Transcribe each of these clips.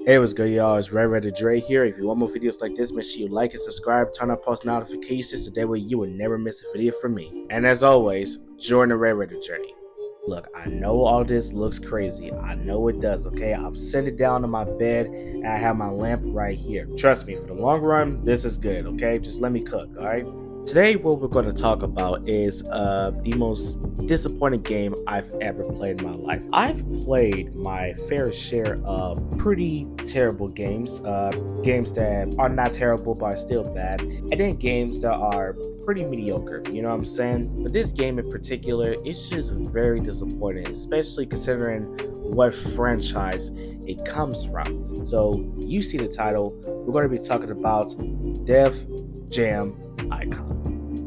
Hey, what's good, y'all? It's Red Dre here. If you want more videos like this, make sure you like and subscribe, turn on post notifications so that way you will never miss a video from me. And as always, join the Red journey. Look, I know all this looks crazy. I know it does, okay? I'm sitting down on my bed and I have my lamp right here. Trust me, for the long run, this is good, okay? Just let me cook, alright? Today, what we're going to talk about is the most disappointing game I've ever played in my life. I've played my fair share of pretty terrible games, games that are not terrible but are still bad, and then games that are pretty mediocre, you know what I'm saying? But this game in particular, it's just very disappointing, especially considering what franchise it comes from. So, you see the title, we're going to be talking about Def Jam Icon.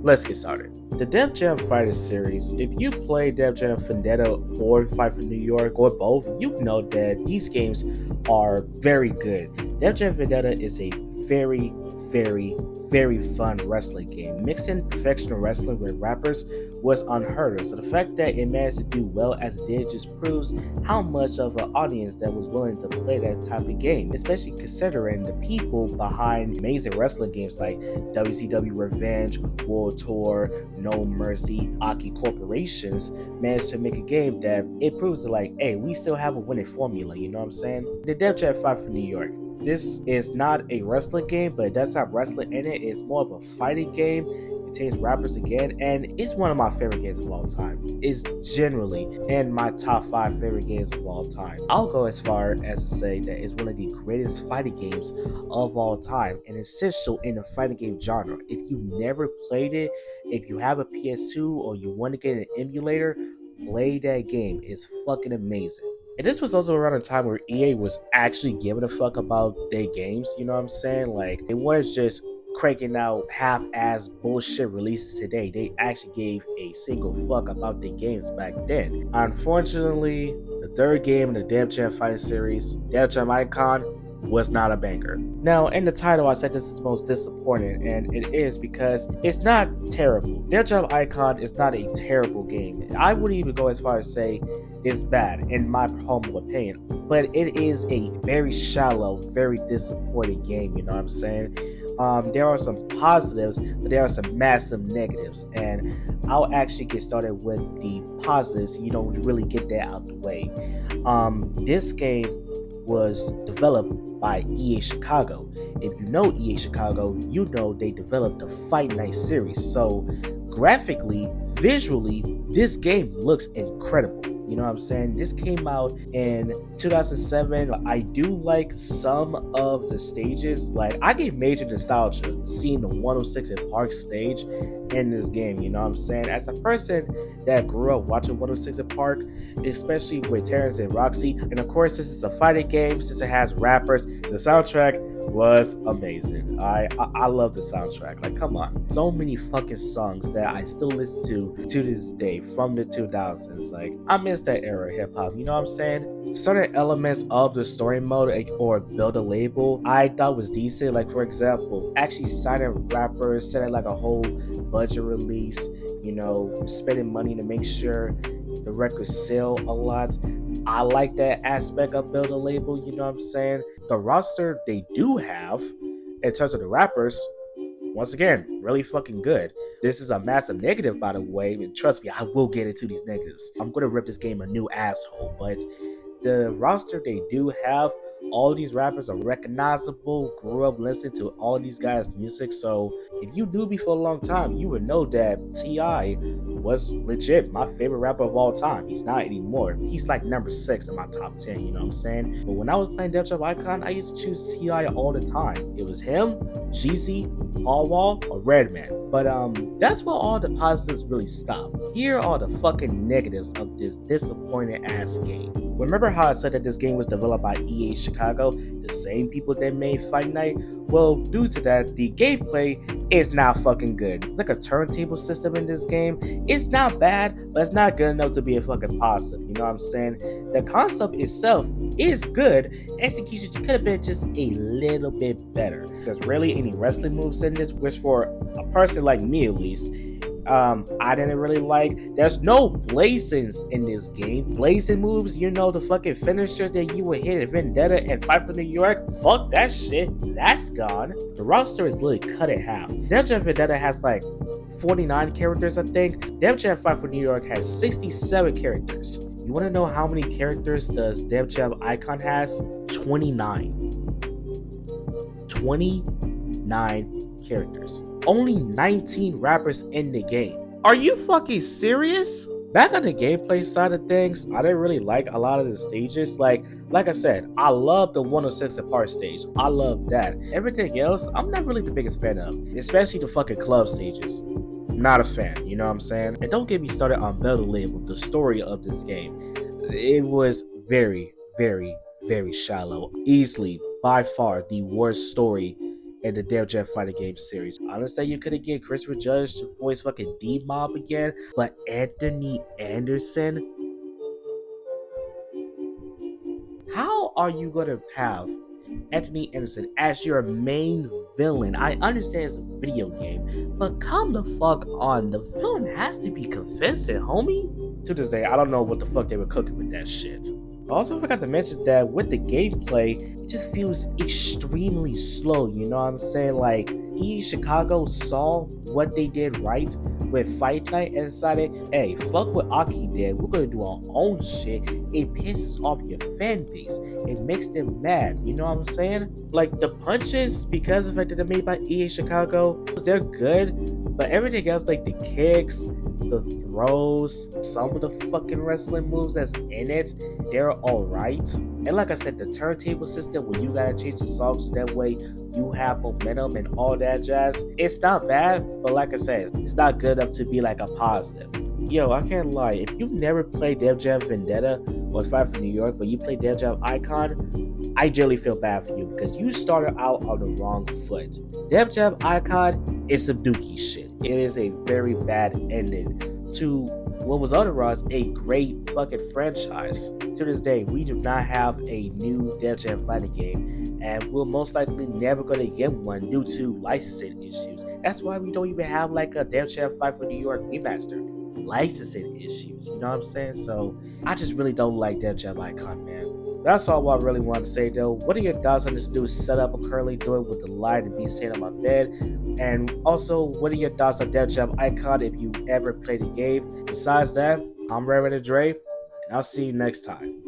Let's get started. The Def Jam Fighter series, if you play Def Jam Vendetta or Fight for New York or both, you know that these games are very good. Def Jam Vendetta is a very fun wrestling game. Mixing professional wrestling with rappers was unheard of. So the fact that it managed to do well as it did just proves how much of an audience that was willing to play that type of game, especially considering the people behind amazing wrestling games like WCW Revenge, World Tour, No Mercy, Aki Corporations managed to make a game that it proves that, like, hey, we still have a winning formula, you know what I'm saying? The Def Jam Fight for New York. This is not a wrestling game, but it does have wrestling in it. It's more of a fighting game. It contains rappers again, and it's one of my favorite games of all time. It's generally in my top 5 favorite games of all time. I'll go as far as to say that it's one of the greatest fighting games of all time and essential in the fighting game genre. If you never played it, if you have a PS2 or you want to get an emulator, play that game. It's fucking amazing. And this was also around a time where EA was actually giving a fuck about their games, you know what I'm saying? Like, they weren't just cranking out half-ass bullshit releases today. They actually gave a single fuck about their games back then. Unfortunately, the third game in the Def Jam Fighting series, Def Jam Icon, was not a banger. Now, in the title, I said this is the most disappointing, and it is because it's not terrible. Def Jam Icon is not a terrible game. I wouldn't even go as far as say it's bad, in my humble opinion, but it is a very shallow, very disappointing game, you know what I'm saying? There are some positives, but there are some massive negatives, and I'll actually get started with the positives so you don't really get that out the way. This game was developed by EA Chicago. If you know EA Chicago, you know they developed the Fight Night series. So graphically, visually, this game looks incredible. You know what I'm saying? This came out in 2007. I do like some of the stages. Like, I get major nostalgia seeing the 106 and Park stage in this game. You know what I'm saying? As a person that grew up watching 106 and Park, especially with Terrence and Roxy, and of course, this is a fighting game since it has rappers. The soundtrack was amazing. I love the soundtrack. Like, come on, so many fucking songs that I still listen to this day from the 2000s. Like, I miss that era of hip hop. You know what I'm saying? Certain elements of the story mode or build a label I thought was decent. Like, for example, actually signing rappers, setting like a whole budget release. You know, spending money to make sure the records sell a lot. I like that aspect of build a label. You know what I'm saying? The roster they do have in terms of the rappers, once again, really fucking good. This is a massive negative, by the way, and trust me, I will get into these negatives. I'm gonna rip this game a new asshole, but the roster they do have, all these rappers are recognizable, grew up listening to all of these guys' music, so if you knew me for a long time, you would know that T.I. was legit my favorite rapper of all time. He's not anymore. He's like number 6 in my top 10, you know what I'm saying? But when I was playing Def Jam Icon, I used to choose T.I. all the time. It was him, Jeezy, Paul Wall, or Redman. But that's where all the positives really stop. Here are the fucking negatives of this disappointing ass game. Remember how I said that this game was developed by EA Chicago, the same people that made Fight Night? Well, due to that, the gameplay is not fucking good. It's like a turntable system in this game. It's not bad, but it's not good enough to be a fucking positive, you know what I'm saying? The concept itself is good. Execution could have been just a little bit better. There's rarely any wrestling moves in this, which for a person like me at least, I didn't really like. There's no blazings in this game. Blazing moves, you know, the fucking finishers that you would hit in Vendetta and Fight for New York. Fuck that shit. That's gone. The roster is literally cut in half. Def Jam Vendetta has like 49 characters, I think. Def Jam Fight for New York has 67 characters. You want to know how many characters does Def Jam Icon has? 29. 29 characters. Only 19 rappers in the game. Are you fucking serious? Back on the gameplay side of things, I didn't really like a lot of the stages. Like I said, I love the 106 apart stage. I love that. Everything else, I'm not really the biggest fan of, especially the fucking club stages. Not a fan, you know what I'm saying? And don't get me started on Battle Label, the story of this game. It was very, very, very shallow. Easily, by far, the worst story in the Def Jam Fighting Games series. I understand you couldn't get Christopher Judge to voice fucking D-Mob again, but Anthony Anderson? How are you gonna have Anthony Anderson as your main villain? I understand it's a video game, but come the fuck on. The villain has to be convincing, homie. To this day, I don't know what the fuck they were cooking with that shit. I also forgot to mention that with the gameplay, it just feels extremely slow, you know what I'm saying? Like, Chicago saw what they did right with Fight Night and decided, hey, fuck what Aki did, we're gonna do our own shit. It pisses off your fan base. It makes them mad, you know what I'm saying? Like, the punches, because of the fact that they're made by Chicago, they're good, but everything else, like the kicks, the throws, some of the fucking wrestling moves that's in it, they're alright. And like I said, the turntable system where you gotta change the songs so that way you have momentum and all that jazz, it's not bad, but like I said, it's not good enough to be like a positive. Yo, I can't lie, if you never played Def Jam Vendetta or Fight for New York, but you play Def Jam Icon, I generally feel bad for you because you started out on the wrong foot. Def Jam Icon is some dookie shit. It is a very bad ending to what was otherwise a great fucking franchise. To this day, we do not have a new Def Jam fighting game, and we're most likely never going to get one due to licensing issues. That's why we don't even have like a Def Jam Fight for New York remastered. Licensing issues, you know what I'm saying? So I just really don't like Def Jam Icon, man. That's all I really want to say, though. What are your thoughts on this new setup I'm currently doing with the light and me sitting on my bed? And also, what are your thoughts on Def Jam Icon if you ever played the game? Besides that, I'm Reverend Dre, and I'll see you next time.